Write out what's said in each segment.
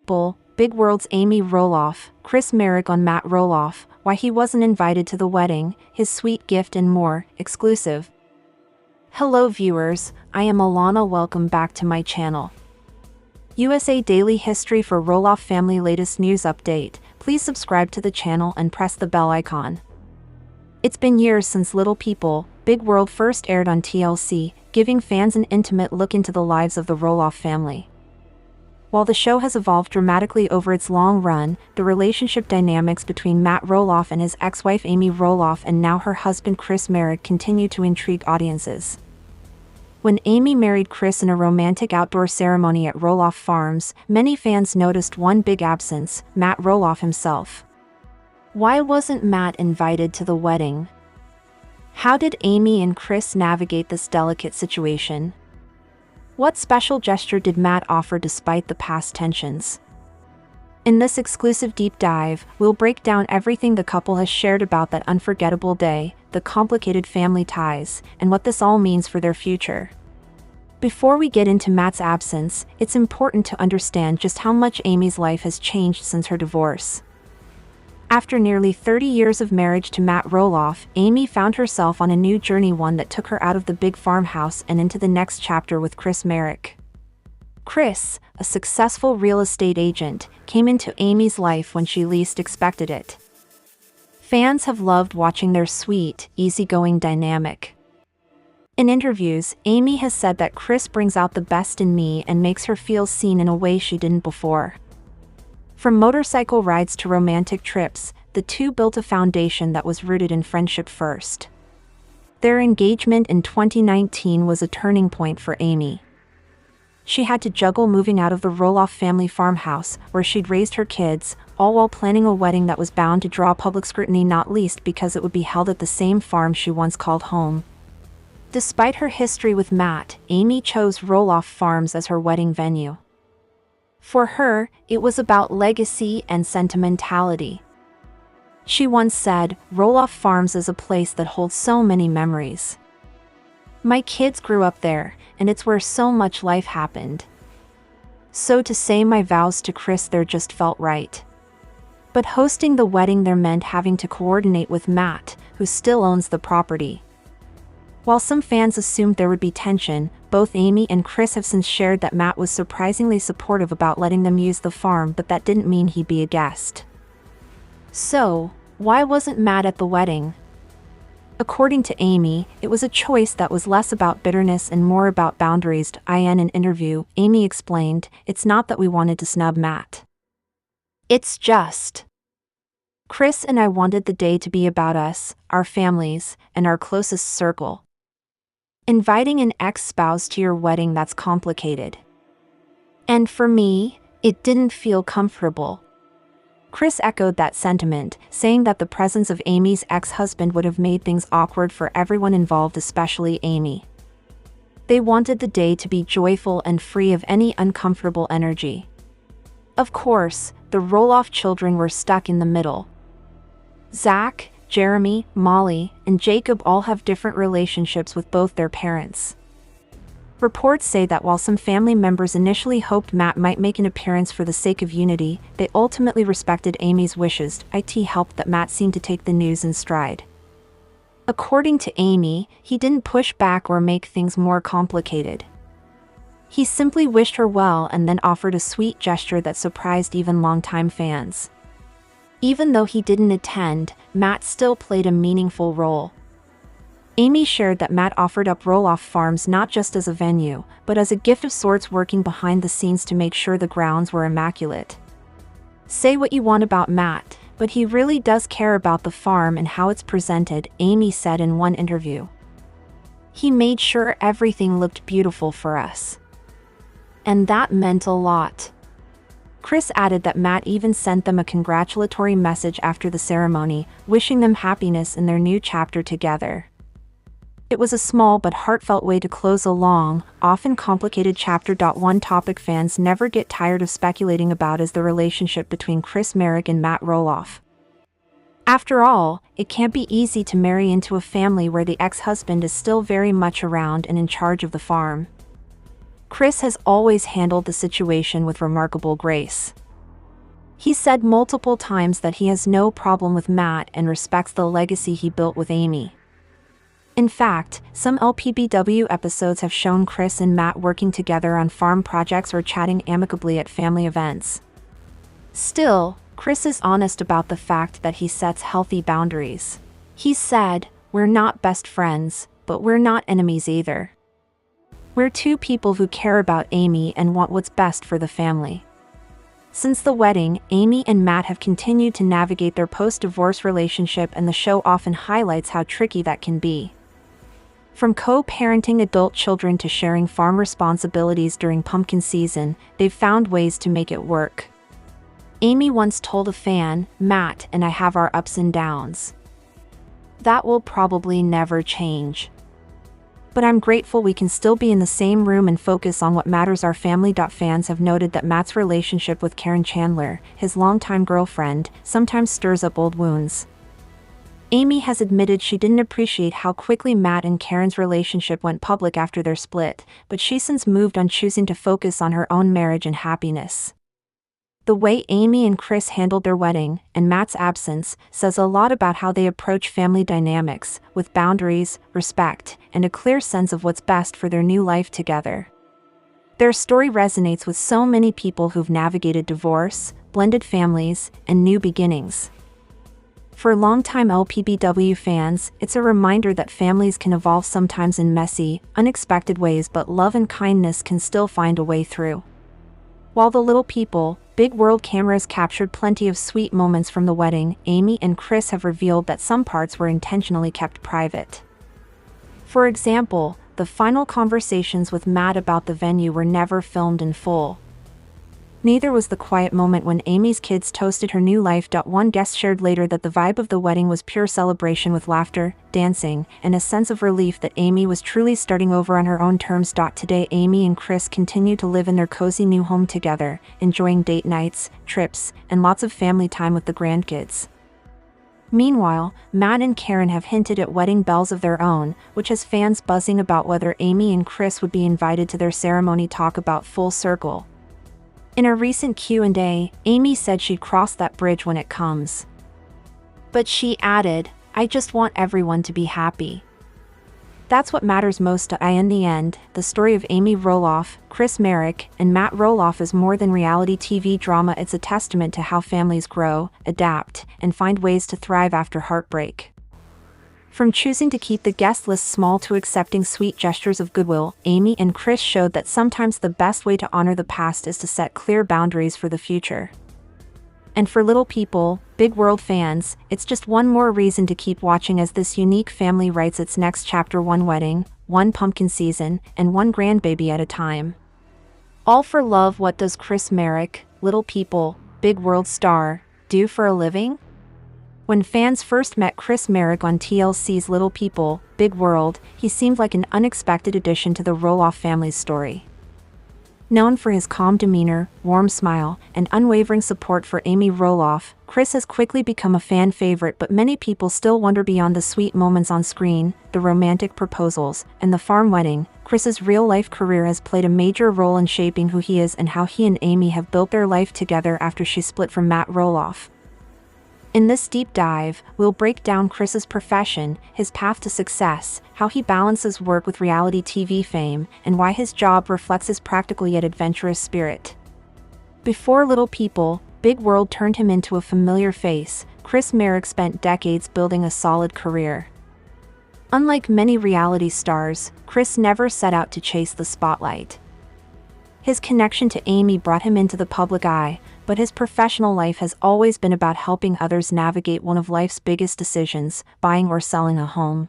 Bull, Big World's Amy Roloff, Chris Marek on Matt Roloff, why he wasn't invited to the wedding, his sweet gift and more, exclusive. Hello viewers, I am Alana, welcome back to my channel. USA Daily History for Roloff family latest news update. Please subscribe to the channel and press the bell icon. It's been years since Little People, Big World first aired on TLC, giving fans an intimate look into the lives of the Roloff family. While the show has evolved dramatically over its long run, the relationship dynamics between Matt Roloff and his ex-wife Amy Roloff and now her husband Chris Marek continue to intrigue audiences. When Amy married Chris in a romantic outdoor ceremony at Roloff Farms, many fans noticed one big absence: Matt Roloff himself. Why wasn't Matt invited to the wedding? How did Amy and Chris navigate this delicate situation? What special gesture did Matt offer despite the past tensions? In this exclusive deep dive, we'll break down everything the couple has shared about that unforgettable day, the complicated family ties, and what this all means for their future. Before we get into Matt's absence, it's important to understand just how much Amy's life has changed since her divorce. After nearly 30 years of marriage to Matt Roloff, Amy found herself on a new journey, one that took her out of the big farmhouse and into the next chapter with Chris Marek. Chris, a successful real estate agent, came into Amy's life when she least expected it. Fans have loved watching their sweet, easygoing dynamic. In interviews, Amy has said that Chris brings out the best in me and makes her feel seen in a way she didn't before. From motorcycle rides to romantic trips, the two built a foundation that was rooted in friendship first. Their engagement in 2019 was a turning point for Amy. She had to juggle moving out of the Roloff family farmhouse, where she'd raised her kids, all while planning a wedding that was bound to draw public scrutiny, not least because it would be held at the same farm she once called home. Despite her history with Matt, Amy chose Roloff Farms as her wedding venue. For her, it was about legacy and sentimentality. She once said, "Roloff Farms is a place that holds so many memories. My kids grew up there, and it's where so much life happened. So to say my vows to Chris there just felt right." But hosting the wedding there meant having to coordinate with Matt, who still owns the property. While some fans assumed there would be tension, both Amy and Chris have since shared that Matt was surprisingly supportive about letting them use the farm, but that didn't mean he'd be a guest. So, why wasn't Matt at the wedding? According to Amy, it was a choice that was less about bitterness and more about boundaries. In an interview, Amy explained, "It's not that we wanted to snub Matt. It's just Chris and I wanted the day to be about us, our families, and our closest circle. Inviting an ex-spouse to your wedding, that's complicated. And for me, it didn't feel comfortable." Chris echoed that sentiment, saying that the presence of Amy's ex-husband would have made things awkward for everyone involved, especially Amy. They wanted the day to be joyful and free of any uncomfortable energy. Of course, the Roloff children were stuck in the middle. Zach, Jeremy, Molly, and Jacob all have different relationships with both their parents. Reports say that while some family members initially hoped Matt might make an appearance for the sake of unity, they ultimately respected Amy's wishes. It helped that Matt seemed to take the news in stride. According to Amy, he didn't push back or make things more complicated. He simply wished her well and then offered a sweet gesture that surprised even longtime fans. Even though he didn't attend, Matt still played a meaningful role. Amy shared that Matt offered up Roloff Farms not just as a venue, but as a gift of sorts, working behind the scenes to make sure the grounds were immaculate. "Say what you want about Matt, but he really does care about the farm and how it's presented," Amy said in one interview. "He made sure everything looked beautiful for us. And that meant a lot." Chris added that Matt even sent them a congratulatory message after the ceremony, wishing them happiness in their new chapter together. It was a small but heartfelt way to close a long, often complicated chapter. One topic fans never get tired of speculating about is the relationship between Chris Marek and Matt Roloff. After all, it can't be easy to marry into a family where the ex-husband is still very much around and in charge of the farm. Chris has always handled the situation with remarkable grace. He said multiple times that he has no problem with Matt and respects the legacy he built with Amy. In fact, some LPBW episodes have shown Chris and Matt working together on farm projects or chatting amicably at family events. Still, Chris is honest about the fact that he sets healthy boundaries. He said, "We're not best friends, but we're not enemies either. We're two people who care about Amy and want what's best for the family." Since the wedding, Amy and Matt have continued to navigate their post-divorce relationship, and the show often highlights how tricky that can be. From co-parenting adult children to sharing farm responsibilities during pumpkin season, they've found ways to make it work. Amy once told a fan, "Matt and I have our ups and downs. That will probably never change. But I'm grateful we can still be in the same room and focus on what matters." Our family. Fans have noted that Matt's relationship with Karen Chandler, his longtime girlfriend, sometimes stirs up old wounds. Amy has admitted she didn't appreciate how quickly Matt and Karen's relationship went public after their split, but she's since moved on, choosing to focus on her own marriage and happiness. The way Amy and Chris handled their wedding, and Matt's absence, says a lot about how they approach family dynamics, with boundaries, respect, and a clear sense of what's best for their new life together. Their story resonates with so many people who've navigated divorce, blended families, and new beginnings. For longtime LPBW fans, it's a reminder that families can evolve, sometimes in messy, unexpected ways, but love and kindness can still find a way through. While the Little People, Big World cameras captured plenty of sweet moments from the wedding, Amy and Chris have revealed that some parts were intentionally kept private. For example, the final conversations with Matt about the venue were never filmed in full. Neither was the quiet moment when Amy's kids toasted her new life. One guest shared later that the vibe of the wedding was pure celebration, with laughter, dancing, and a sense of relief that Amy was truly starting over on her own terms. Today, Amy and Chris continue to live in their cozy new home together, enjoying date nights, trips, and lots of family time with the grandkids. Meanwhile, Matt and Karen have hinted at wedding bells of their own, which has fans buzzing about whether Amy and Chris would be invited to their ceremony. Talk about full circle. In a recent Q&A, Amy said she'd cross that bridge when it comes. But she added, "I just want everyone to be happy. That's what matters most to I." In the end, the story of Amy Roloff, Chris Marek, and Matt Roloff is more than reality TV drama. It's a testament to how families grow, adapt, and find ways to thrive after heartbreak. From choosing to keep the guest list small to accepting sweet gestures of goodwill, Amy and Chris showed that sometimes the best way to honor the past is to set clear boundaries for the future. And for Little People, Big World fans, it's just one more reason to keep watching as this unique family writes its next chapter, one wedding, one pumpkin season, and one grandbaby at a time. All for love. What does Chris Marek, Little People, Big World star, do for a living? When fans first met Chris Marek on TLC's Little People, Big World, he seemed like an unexpected addition to the Roloff family's story. Known for his calm demeanor, warm smile, and unwavering support for Amy Roloff, Chris has quickly become a fan favorite, but many people still wonder beyond the sweet moments on screen, the romantic proposals, and the farm wedding. Chris's real-life career has played a major role in shaping who he is and how he and Amy have built their life together after she split from Matt Roloff. In this deep dive, we'll break down Chris's profession, his path to success, how he balances work with reality TV fame, and why his job reflects his practical yet adventurous spirit. Before Little People, Big World turned him into a familiar face, Chris Marek spent decades building a solid career. Unlike many reality stars, Chris never set out to chase the spotlight. His connection to Amy brought him into the public eye, but his professional life has always been about helping others navigate one of life's biggest decisions, buying or selling a home.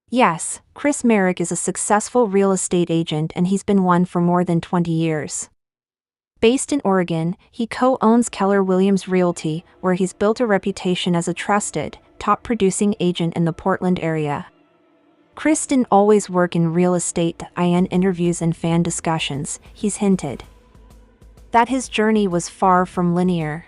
Yes, Chris Marek is a successful real estate agent, and he's been one for more than 20 years. Based in Oregon, he co-owns Keller Williams Realty, where he's built a reputation as a trusted, top-producing agent in the Portland area. Chris didn't always work in real estate. In interviews and fan discussions, he's hinted that his journey was far from linear.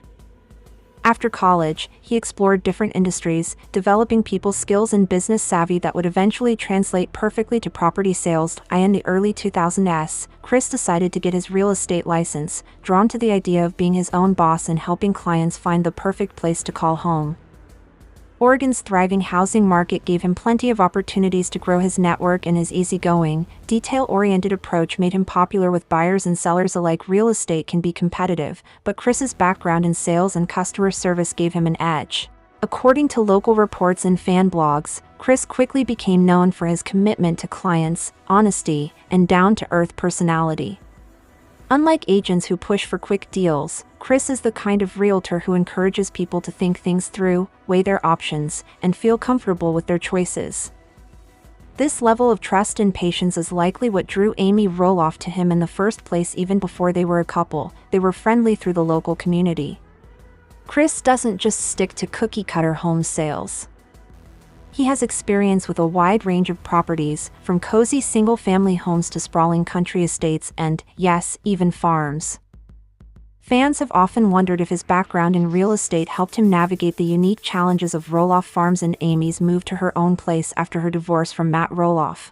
After college, he explored different industries, developing people skills and business savvy that would eventually translate perfectly to property sales. In the early 2000s, Chris decided to get his real estate license, drawn to the idea of being his own boss and helping clients find the perfect place to call home. Oregon's thriving housing market gave him plenty of opportunities to grow his network, and his easygoing, detail-oriented approach made him popular with buyers and sellers alike. Real estate can be competitive, but Chris's background in sales and customer service gave him an edge. According to local reports and fan blogs, Chris quickly became known for his commitment to clients, honesty, and down-to-earth personality. Unlike agents who push for quick deals, Chris is the kind of realtor who encourages people to think things through, weigh their options, and feel comfortable with their choices. This level of trust and patience is likely what drew Amy Roloff to him in the first place. Even before they were a couple, they were friendly through the local community. Chris doesn't just stick to cookie-cutter home sales. He has experience with a wide range of properties, from cozy single-family homes to sprawling country estates and, yes, even farms. Fans have often wondered if his background in real estate helped him navigate the unique challenges of Roloff Farms and Amy's move to her own place after her divorce from Matt Roloff.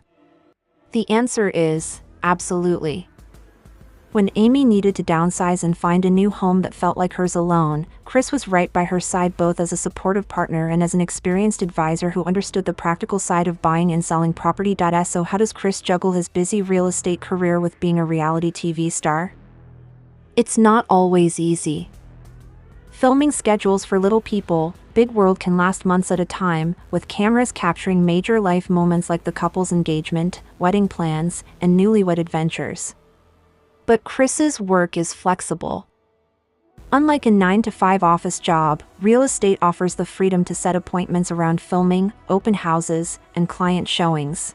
The answer is, absolutely. When Amy needed to downsize and find a new home that felt like hers alone, Chris was right by her side, both as a supportive partner and as an experienced advisor who understood the practical side of buying and selling property. So how does Chris juggle his busy real estate career with being a reality TV star? It's not always easy. Filming schedules for Little People, Big World can last months at a time, with cameras capturing major life moments like the couple's engagement, wedding plans, and newlywed adventures. But Chris's work is flexible. Unlike a 9-to-5 office job, real estate offers the freedom to set appointments around filming, open houses, and client showings.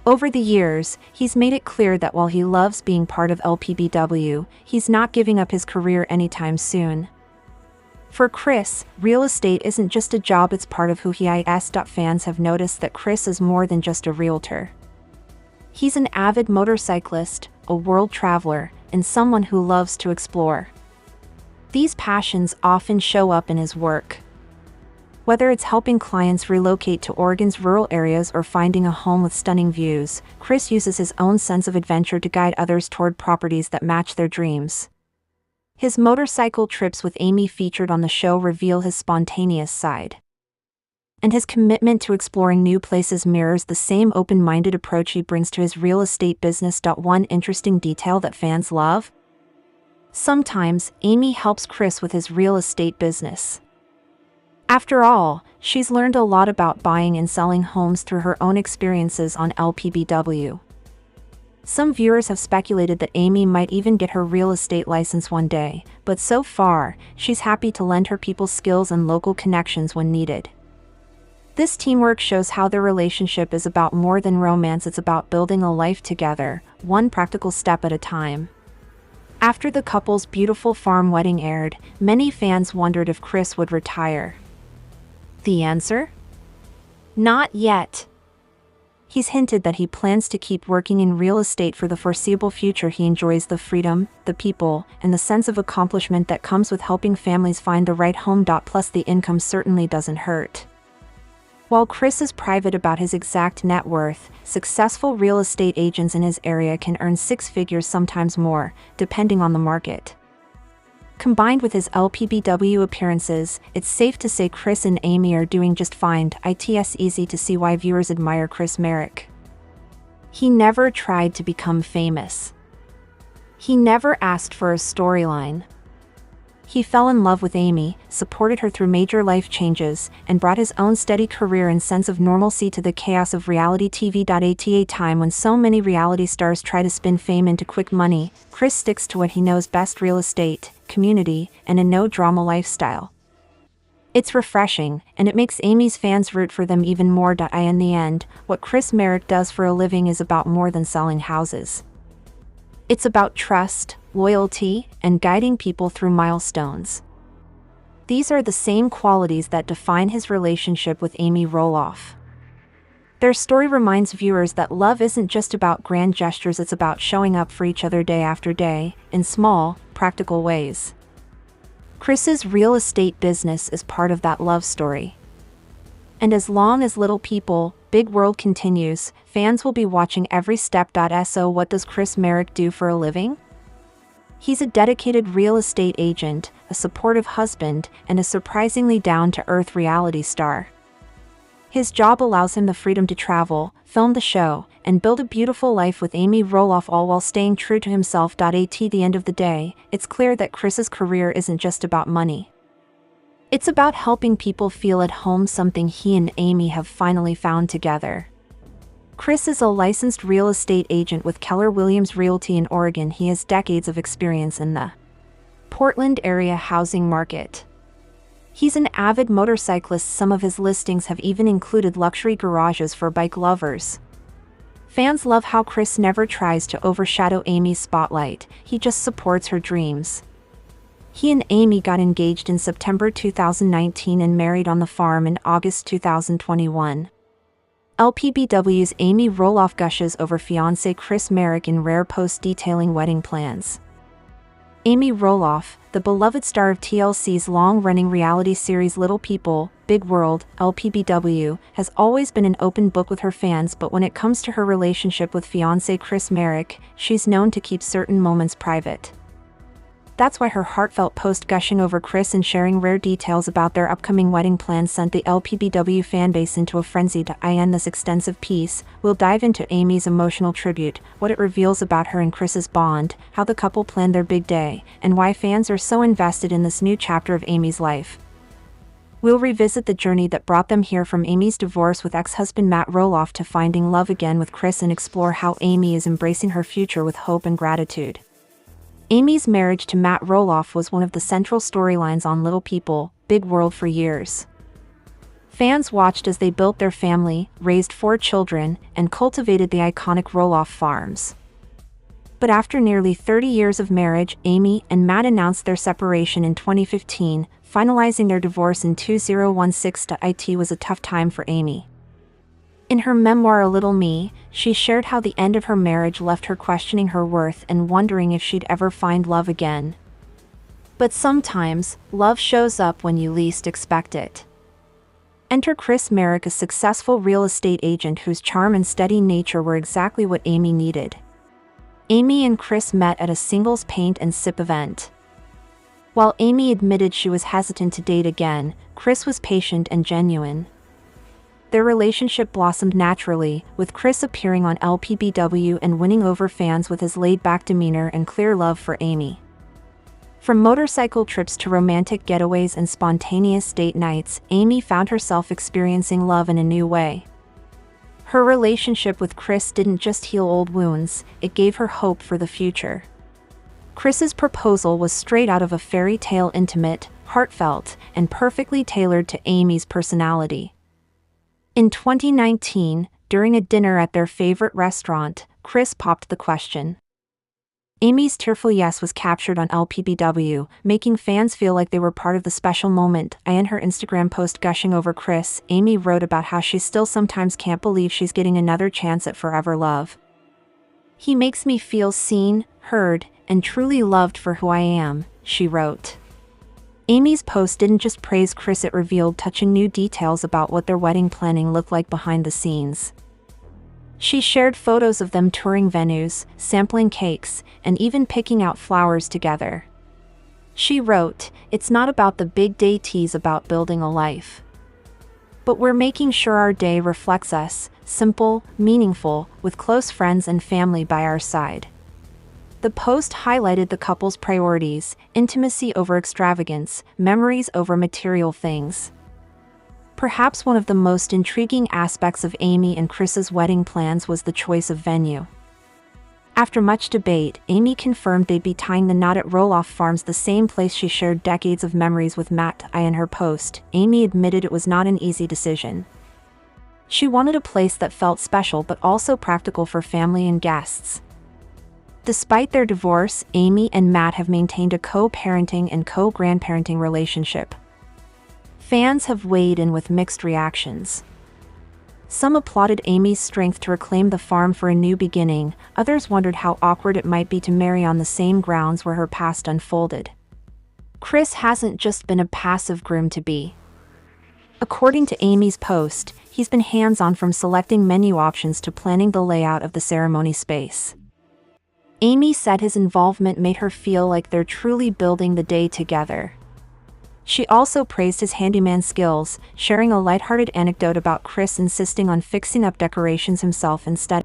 Over the years, he's made it clear that while he loves being part of LPBW, he's not giving up his career anytime soon. For Chris, real estate isn't just a job, it's part of who he is. Fans have noticed that Chris is more than just a realtor. He's an avid motorcyclist, a world traveler, and someone who loves to explore. These passions often show up in his work. Whether it's helping clients relocate to Oregon's rural areas or finding a home with stunning views, Chris uses his own sense of adventure to guide others toward properties that match their dreams. His motorcycle trips with Amy, featured on the show, reveal his spontaneous side. And his commitment to exploring new places mirrors the same open-minded approach he brings to his real estate business. One interesting detail that fans love? Sometimes, Amy helps Chris with his real estate business. After all, she's learned a lot about buying and selling homes through her own experiences on LPBW. Some viewers have speculated that Amy might even get her real estate license one day, but so far, she's happy to lend her people skills and local connections when needed. This teamwork shows how their relationship is about more than romance. It's about building a life together, one practical step at a time. After the couple's beautiful farm wedding aired, many fans wondered if Chris would retire. The answer? Not yet. He's hinted that he plans to keep working in real estate for the foreseeable future. He enjoys the freedom, the people, and the sense of accomplishment that comes with helping families find the right home. Plus, the income certainly doesn't hurt. While Chris is private about his exact net worth, successful real estate agents in his area can earn six figures, sometimes more, depending on the market. Combined with his LPBW appearances, it's safe to say Chris and Amy are doing just fine. It's easy to see why viewers admire Chris Marek. He never tried to become famous. He never asked for a storyline. He fell in love with Amy, supported her through major life changes, and brought his own steady career and sense of normalcy to the chaos of reality TV. At a time when so many reality stars try to spin fame into quick money, Chris sticks to what he knows best: real estate, community, and a no-drama lifestyle. It's refreshing, and it makes Amy's fans root for them even more. In the end, what Chris Marek does for a living is about more than selling houses. It's about trust, loyalty, and guiding people through milestones. These are the same qualities that define his relationship with Amy Roloff. Their story reminds viewers that love isn't just about grand gestures, it's about showing up for each other day after day, in small, practical ways. Chris's real estate business is part of that love story. And as long as Little People, Big World continues, fans will be watching every step. So what does Chris Marek do for a living? He's a dedicated real estate agent, a supportive husband, and a surprisingly down-to-earth reality star. His job allows him the freedom to travel, film the show, and build a beautiful life with Amy Roloff, all while staying true to himself. At the end of the day, it's clear that Chris's career isn't just about money. It's about helping people feel at home, something he and Amy have finally found together. Chris is a licensed real estate agent with Keller Williams Realty in Oregon. He has decades of experience in the Portland area housing market. He's an avid motorcyclist. Some of his listings have even included luxury garages for bike lovers. Fans love how Chris never tries to overshadow Amy's spotlight, he just supports her dreams. He and Amy got engaged in September 2019 and married on the farm in August 2021. LPBW's Amy Roloff gushes over fiancé Chris Marek in rare post detailing wedding plans. Amy Roloff, the beloved star of TLC's long-running reality series Little People, Big World, LPBW, has always been an open book with her fans, but when it comes to her relationship with fiancé Chris Marek, she's known to keep certain moments private. That's why her heartfelt post gushing over Chris and sharing rare details about their upcoming wedding plans sent the LPBW fanbase into a frenzy. In this extensive piece, we'll dive into Amy's emotional tribute, what it reveals about her and Chris's bond, how the couple planned their big day, and why fans are so invested in this new chapter of Amy's life. We'll revisit the journey that brought them here, from Amy's divorce with ex-husband Matt Roloff to finding love again with Chris, and explore how Amy is embracing her future with hope and gratitude. Amy's marriage to Matt Roloff was one of the central storylines on Little People, Big World for years. Fans watched as they built their family, raised 4 children, and cultivated the iconic Roloff farms. But after nearly 30 years of marriage, Amy and Matt announced their separation in 2015, finalizing their divorce in 2016. It was a tough time for Amy. In her memoir A Little Me, she shared how the end of her marriage left her questioning her worth and wondering if she'd ever find love again. But sometimes, love shows up when you least expect it. Enter Chris Marek, a successful real estate agent whose charm and steady nature were exactly what Amy needed. Amy and Chris met at a singles paint and sip event. While Amy admitted she was hesitant to date again, Chris was patient and genuine. Their relationship blossomed naturally, with Chris appearing on LPBW and winning over fans with his laid-back demeanor and clear love for Amy. From motorcycle trips to romantic getaways and spontaneous date nights, Amy found herself experiencing love in a new way. Her relationship with Chris didn't just heal old wounds, it gave her hope for the future. Chris's proposal was straight out of a fairy tale, intimate, heartfelt, and perfectly tailored to Amy's personality. In 2019, during a dinner at their favorite restaurant, Chris popped the question. Amy's tearful yes was captured on LPBW, making fans feel like they were part of the special moment. In her Instagram post gushing over Chris, Amy wrote about how she still sometimes can't believe she's getting another chance at forever love. He makes me feel seen, heard, and truly loved for who I am, she wrote. Amy's post didn't just praise Chris, it revealed touching new details about what their wedding planning looked like behind the scenes. She shared photos of them touring venues, sampling cakes, and even picking out flowers together. She wrote, "It's not about the big day, it's about building a life. But we're making sure our day reflects us, simple, meaningful, with close friends and family by our side." The post highlighted the couple's priorities: intimacy over extravagance, memories over material things. Perhaps one of the most intriguing aspects of Amy and Chris's wedding plans was the choice of venue. After much debate, Amy confirmed they'd be tying the knot at Roloff Farms, the same place she shared decades of memories with Matt. In her post, Amy admitted it was not an easy decision. She wanted a place that felt special but also practical for family and guests. Despite their divorce, Amy and Matt have maintained a co-parenting and co-grandparenting relationship. Fans have weighed in with mixed reactions. Some applauded Amy's strength to reclaim the farm for a new beginning, others wondered how awkward it might be to marry on the same grounds where her past unfolded. Chris hasn't just been a passive groom-to-be. According to Amy's post, he's been hands-on from selecting menu options to planning the layout of the ceremony space. Amy said his involvement made her feel like they're truly building the day together. She also praised his handyman skills, sharing a lighthearted anecdote about Chris insisting on fixing up decorations himself instead.